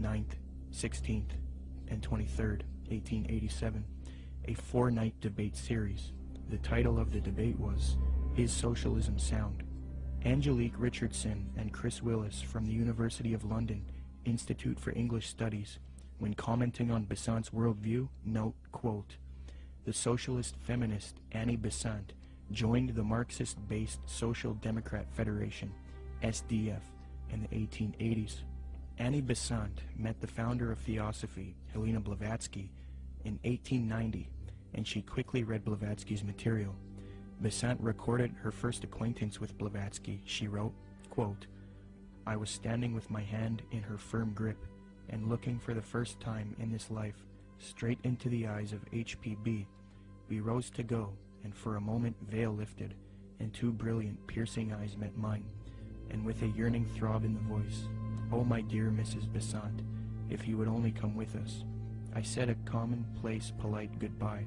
9th, 16th, and 23rd, 1887, a 4-night debate series. The title of the debate was, "Is Socialism Sound?" Angelique Richardson and Chris Willis from the University of London Institute for English Studies, when commenting on Besant's worldview, note, quote, "The socialist feminist Annie Besant joined the Marxist-based Social Democrat Federation, SDF, in the 1880s. Annie Besant met the founder of Theosophy, Helena Blavatsky, in 1890, and she quickly read Blavatsky's material. Besant recorded her first acquaintance with Blavatsky. She wrote, quote, "I was standing with my hand in her firm grip and looking for the first time in this life straight into the eyes of HPB. We rose to go, and for a moment veil lifted, and two brilliant, piercing eyes met mine, and with a yearning throb in the voice, 'Oh, my dear Mrs. Besant, if you would only come with us.' I said a commonplace, polite goodbye,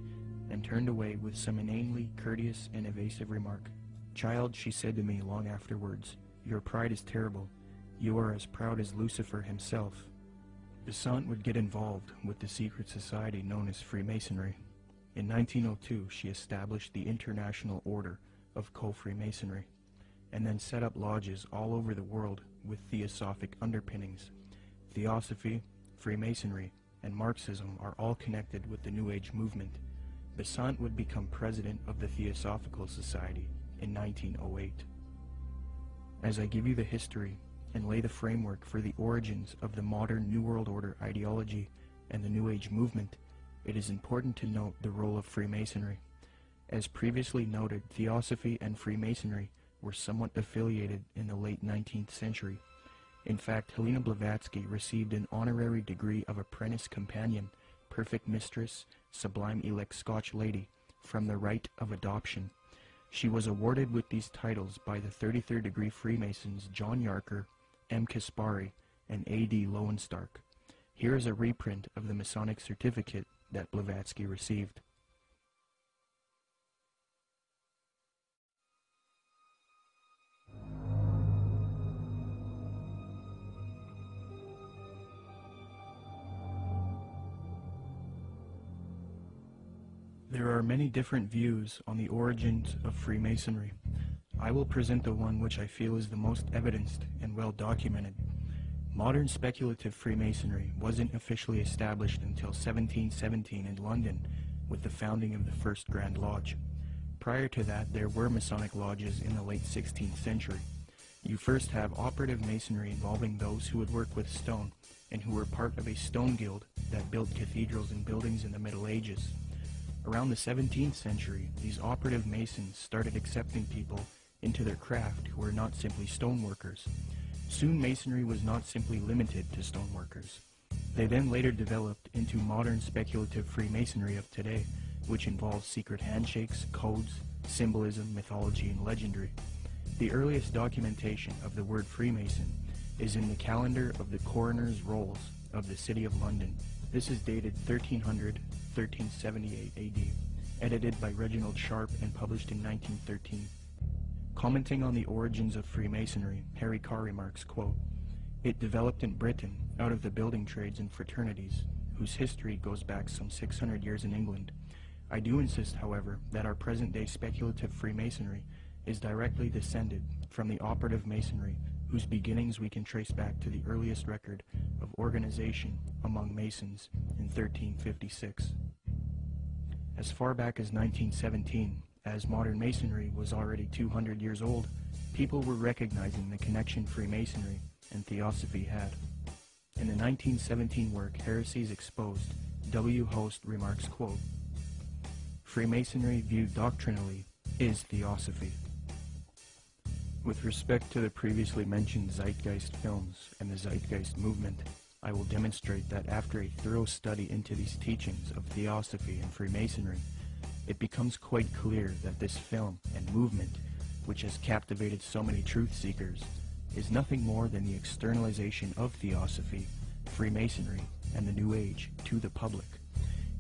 and turned away with some inanely courteous and evasive remark. 'Child,' she said to me long afterwards, 'your pride is terrible. You are as proud as Lucifer himself.'" Besant would get involved with the secret society known as Freemasonry. In 1902, she established the International Order of Co-Freemasonry, and then set up lodges all over the world with theosophic underpinnings. Theosophy, Freemasonry, and Marxism are all connected with the New Age movement. Besant would become president of the Theosophical Society in 1908. As I give you the history and lay the framework for the origins of the modern New World Order ideology and the New Age movement, it is important to note the role of Freemasonry. As previously noted, Theosophy and Freemasonry were somewhat affiliated in the late 19th century. In fact, Helena Blavatsky received an honorary degree of Apprentice Companion, Perfect Mistress, Sublime Elect Scotch Lady, from the Rite of Adoption. She was awarded with these titles by the 33rd degree Freemasons John Yarker, M. Kaspari, and A.D. Lowenstock. Here is a reprint of the Masonic certificate that Blavatsky received. There are many different views on the origins of Freemasonry. I will present the one which I feel is the most evidenced and well documented. Modern speculative Freemasonry wasn't officially established until 1717 in London with the founding of the First Grand Lodge. Prior to that, there were Masonic lodges in the late 16th century. You first have operative Masonry involving those who would work with stone and who were part of a stone guild that built cathedrals and buildings in the Middle Ages. Around the 17th century, these operative Masons started accepting people into their craft who were not simply stoneworkers. Soon Masonry was not simply limited to stoneworkers. They then later developed into modern speculative Freemasonry of today, which involves secret handshakes, codes, symbolism, mythology, and legendary. The earliest documentation of the word Freemason is in the calendar of the Coroner's Rolls of the City of London. This is dated 1300-1378 AD, edited by Reginald Sharp and published in 1913. Commenting on the origins of Freemasonry, Harry Carr remarks, quote, "It developed in Britain out of the building trades and fraternities, whose history goes back some 600 years in England. I do insist, however, that our present-day speculative Freemasonry is directly descended from the operative Masonry, whose beginnings we can trace back to the earliest record of organization among Masons in 1356. As far back as 1917, as modern Masonry was already 200 years old, people were recognizing the connection Freemasonry and Theosophy had. In the 1917 work, Heresies Exposed, W. Host remarks, quote, "Freemasonry viewed doctrinally is Theosophy." With respect to the previously mentioned Zeitgeist films and the Zeitgeist movement, I will demonstrate that after a thorough study into these teachings of Theosophy and Freemasonry, it becomes quite clear that this film and movement, which has captivated so many truth seekers, is nothing more than the externalization of Theosophy, Freemasonry, and the New Age to the public.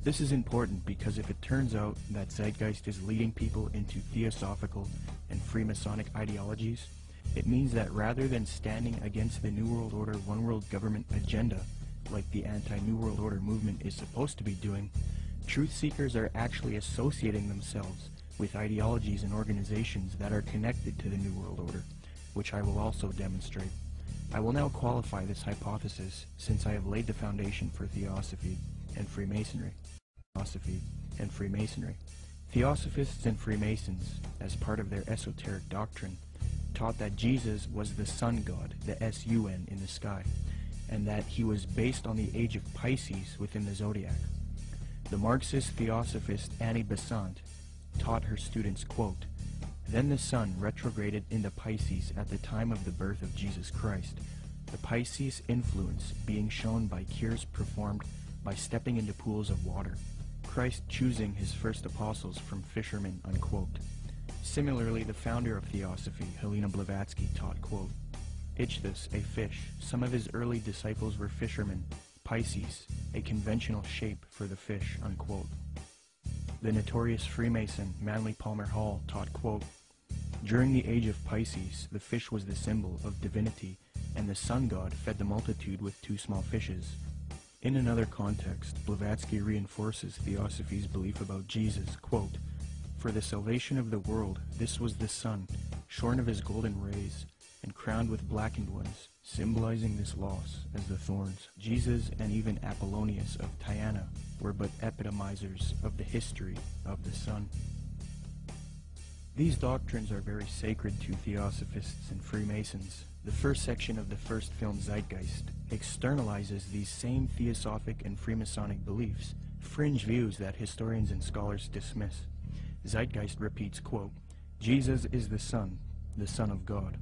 This is important because if it turns out that Zeitgeist is leading people into Theosophical and Freemasonic ideologies, it means that rather than standing against the New World Order One World Government agenda, like the anti-New World Order movement is supposed to be doing, truth seekers are actually associating themselves with ideologies and organizations that are connected to the New World Order, which I will also demonstrate. I will now qualify this hypothesis since I have laid the foundation for Theosophy and Freemasonry. Theosophists and Freemasons, as part of their esoteric doctrine, taught that Jesus was the sun god, the S-U-N, in the sky, and that he was based on the age of Pisces within the zodiac. The Marxist Theosophist Annie Besant taught her students, quote, "Then the sun retrograded into Pisces at the time of the birth of Jesus Christ, the Pisces influence being shown by cures performed by stepping into pools of water, Christ choosing his first apostles from fishermen," unquote. Similarly, the founder of Theosophy, Helena Blavatsky, taught, quote, "Ichthus, a fish. Some of his early disciples were fishermen. Pisces, a conventional shape for the fish," unquote. The notorious Freemason Manly Palmer Hall taught, quote, "During the age of Pisces, the fish was the symbol of divinity, and the sun god fed the multitude with 2 small fishes." In another context, Blavatsky reinforces Theosophy's belief about Jesus, quote, "For the salvation of the world, this was the sun, shorn of his golden rays, and crowned with blackened ones, symbolizing this loss as the thorns. Jesus and even Apollonius of Tyana were but epitomizers of the history of the sun." These doctrines are very sacred to Theosophists and Freemasons. The first section of the first film, Zeitgeist, externalizes these same Theosophic and Freemasonic beliefs, fringe views that historians and scholars dismiss. Zeitgeist repeats, quote, "Jesus is the Son of God.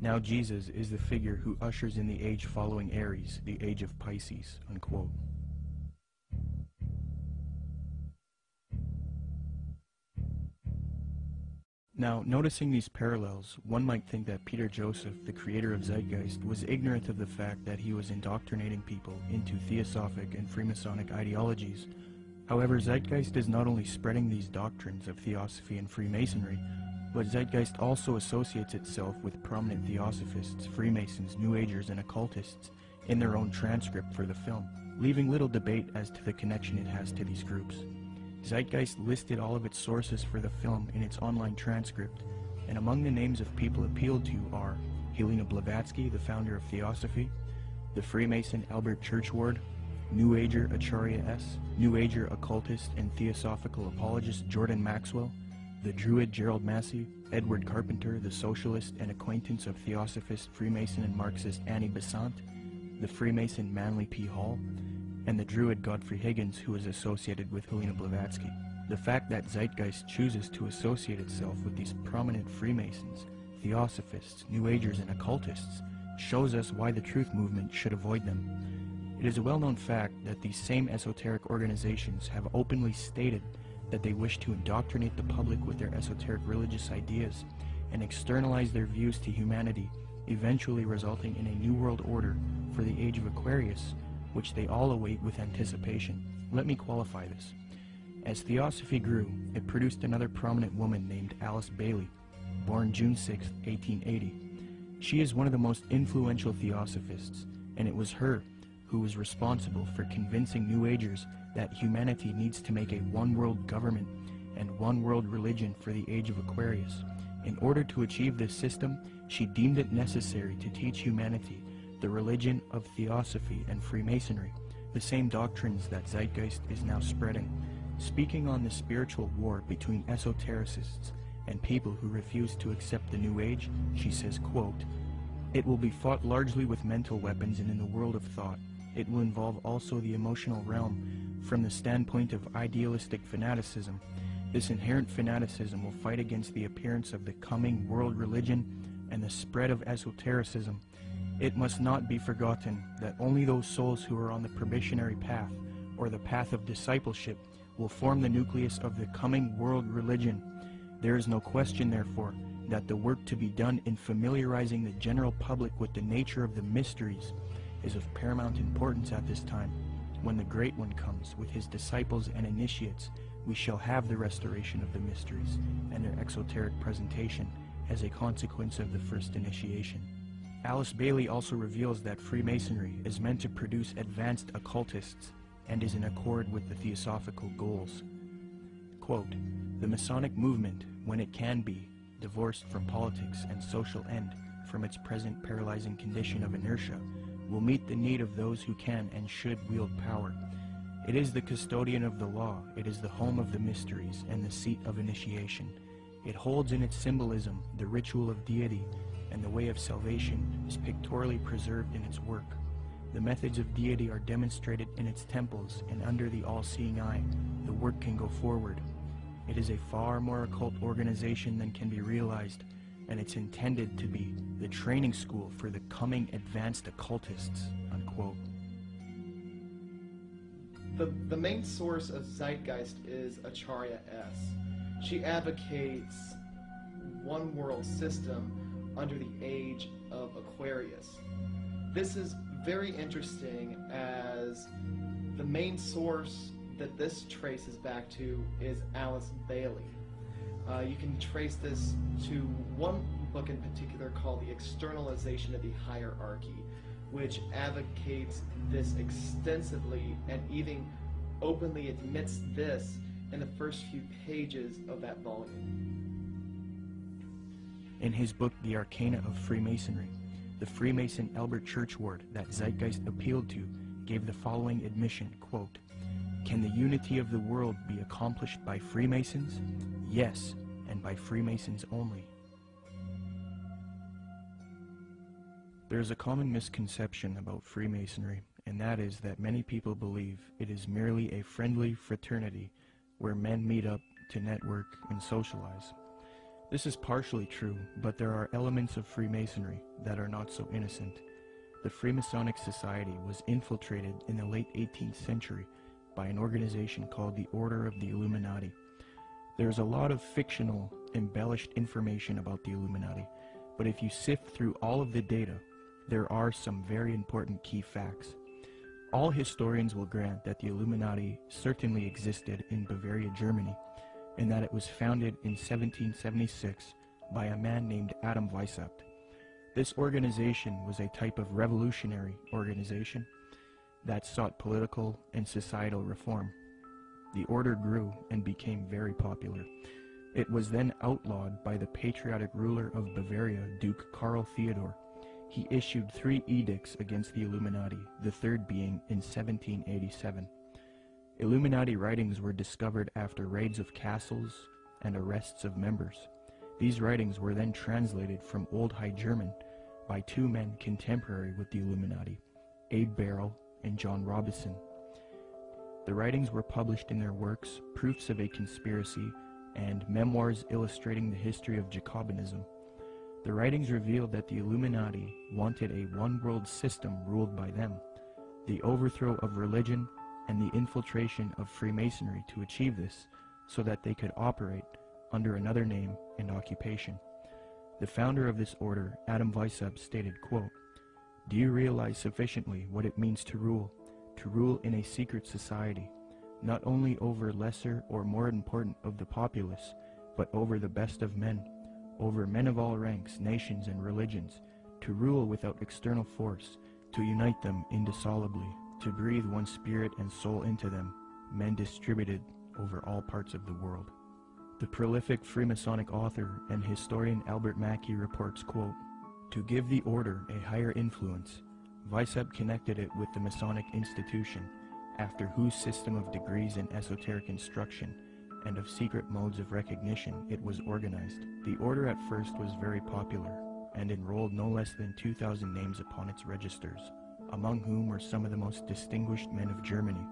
Now Jesus is the figure who ushers in the age following Aries, the age of Pisces," unquote. Now, noticing these parallels, one might think that Peter Joseph, the creator of Zeitgeist, was ignorant of the fact that he was indoctrinating people into Theosophic and Freemasonic ideologies. However, Zeitgeist is not only spreading these doctrines of Theosophy and Freemasonry, but Zeitgeist also associates itself with prominent Theosophists, Freemasons, New Agers, and occultists in their own transcript for the film, leaving little debate as to the connection it has to these groups. Zeitgeist listed all of its sources for the film in its online transcript, and among the names of people appealed to are Helena Blavatsky, the founder of Theosophy, the Freemason Albert Churchward, New Ager Acharya S., New Ager occultist and theosophical apologist Jordan Maxwell, the Druid Gerald Massey, Edward Carpenter, the socialist and acquaintance of Theosophist, Freemason, and Marxist Annie Besant, the Freemason Manly P. Hall, and the Druid Godfrey Higgins, who is associated with Helena Blavatsky. The fact that Zeitgeist chooses to associate itself with these prominent Freemasons, Theosophists, New Agers, and occultists shows us why the truth movement should avoid them. It is a well-known fact that these same esoteric organizations have openly stated that they wish to indoctrinate the public with their esoteric religious ideas and externalize their views to humanity, eventually resulting in a new world order for the age of Aquarius, which they all await with anticipation. Let me qualify this. As Theosophy grew, it produced another prominent woman named Alice Bailey, born June 6, 1880. She is one of the most influential Theosophists, and it was her who was responsible for convincing New Agers that humanity needs to make a one-world government and one-world religion for the age of Aquarius. In order to achieve this system, she deemed it necessary to teach humanity the religion of Theosophy and Freemasonry, the same doctrines that Zeitgeist is now spreading. Speaking on the spiritual war between esotericists and people who refuse to accept the New Age, she says, quote, "It will be fought largely with mental weapons and in the world of thought. It will involve also the emotional realm from the standpoint of idealistic fanaticism. This inherent fanaticism will fight against the appearance of the coming world religion and the spread of esotericism. It must not be forgotten that only those souls who are on the probationary path, or the path of discipleship, will form the nucleus of the coming world religion. There is no question, therefore, that the work to be done in familiarizing the general public with the nature of the mysteries is of paramount importance at this time. When the Great One comes with his disciples and initiates, we shall have the restoration of the mysteries and their exoteric presentation as a consequence of the first initiation." Alice Bailey also reveals that Freemasonry is meant to produce advanced occultists and is in accord with the theosophical goals. Quote, "The Masonic movement, when it can be, divorced from politics and social end from its present paralyzing condition of inertia, will meet the need of those who can and should wield power. It is the custodian of the law, it is the home of the mysteries and the seat of initiation. It holds in its symbolism the ritual of deity, and the way of salvation is pictorially preserved in its work. The methods of deity are demonstrated in its temples, and under the all-seeing eye, the work can go forward. It is a far more occult organization than can be realized, and it's intended to be the training school for the coming advanced occultists," unquote. The main source of Zeitgeist is Acharya S. She advocates one world system under the age of Aquarius. This is very interesting as the main source that this traces back to is Alice Bailey. You can trace this to one book in particular called The Externalization of the Hierarchy, which advocates this extensively and even openly admits this in the first few pages of that volume. In his book The Arcana of Freemasonry, the Freemason Albert Churchward that Zeitgeist appealed to gave the following admission, quote, "Can the unity of the world be accomplished by Freemasons? Yes, and by Freemasons only." There is a common misconception about Freemasonry, and that is that many people believe it is merely a friendly fraternity where men meet up to network and socialize. This is partially true, but there are elements of Freemasonry that are not so innocent. The Freemasonic Society was infiltrated in the late 18th century by an organization called the Order of the Illuminati. There is a lot of fictional, embellished information about the Illuminati, but if you sift through all of the data, there are some very important key facts. All historians will grant that the Illuminati certainly existed in Bavaria, Germany, and that it was founded in 1776 by a man named Adam Weishaupt. This organization was a type of revolutionary organization that sought political and societal reform. The order grew and became very popular. It was then outlawed by the patriotic ruler of Bavaria, Duke Karl Theodor. He issued 3 edicts against the Illuminati, the third being in 1787. Illuminati writings were discovered after raids of castles and arrests of members. These writings were then translated from Old High German by 2 men contemporary with the Illuminati, Abe Barrel and John Robison. The writings were published in their works Proofs of a Conspiracy and Memoirs Illustrating the History of Jacobinism. The writings revealed that the Illuminati wanted a one-world system ruled by them, the overthrow of religion, and the infiltration of Freemasonry to achieve this, so that they could operate under another name and occupation. The founder of this order, Adam Weishaupt, stated, quote, "Do you realize sufficiently what it means to rule in a secret society, not only over lesser or more important of the populace, but over the best of men, over men of all ranks, nations, and religions, to rule without external force, to unite them indissolubly, to breathe one spirit and soul into them, men distributed over all parts of the world." The prolific Freemasonic author and historian Albert Mackey reports, quote, "To give the order a higher influence, Weishaupt connected it with the Masonic institution, after whose system of degrees in esoteric instruction and of secret modes of recognition it was organized. The order at first was very popular, and enrolled no less than 2,000 names upon its registers, among whom were some of the most distinguished men of Germany.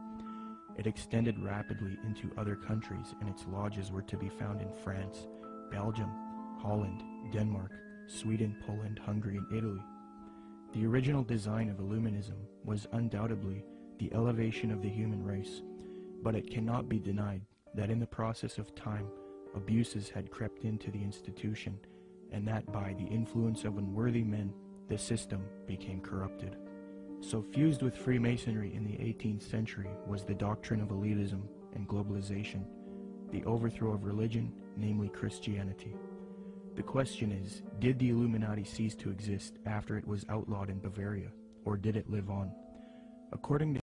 It extended rapidly into other countries, and its lodges were to be found in France, Belgium, Holland, Denmark, Sweden, Poland, Hungary, and Italy. The original design of Illuminism was undoubtedly the elevation of the human race, but it cannot be denied that in the process of time, abuses had crept into the institution, and that by the influence of unworthy men, the system became corrupted. So fused with Freemasonry in the 18th century was the doctrine of elitism and globalization, the overthrow of religion, namely Christianity. The question is, did the Illuminati cease to exist after it was outlawed in Bavaria, or did it live on? According to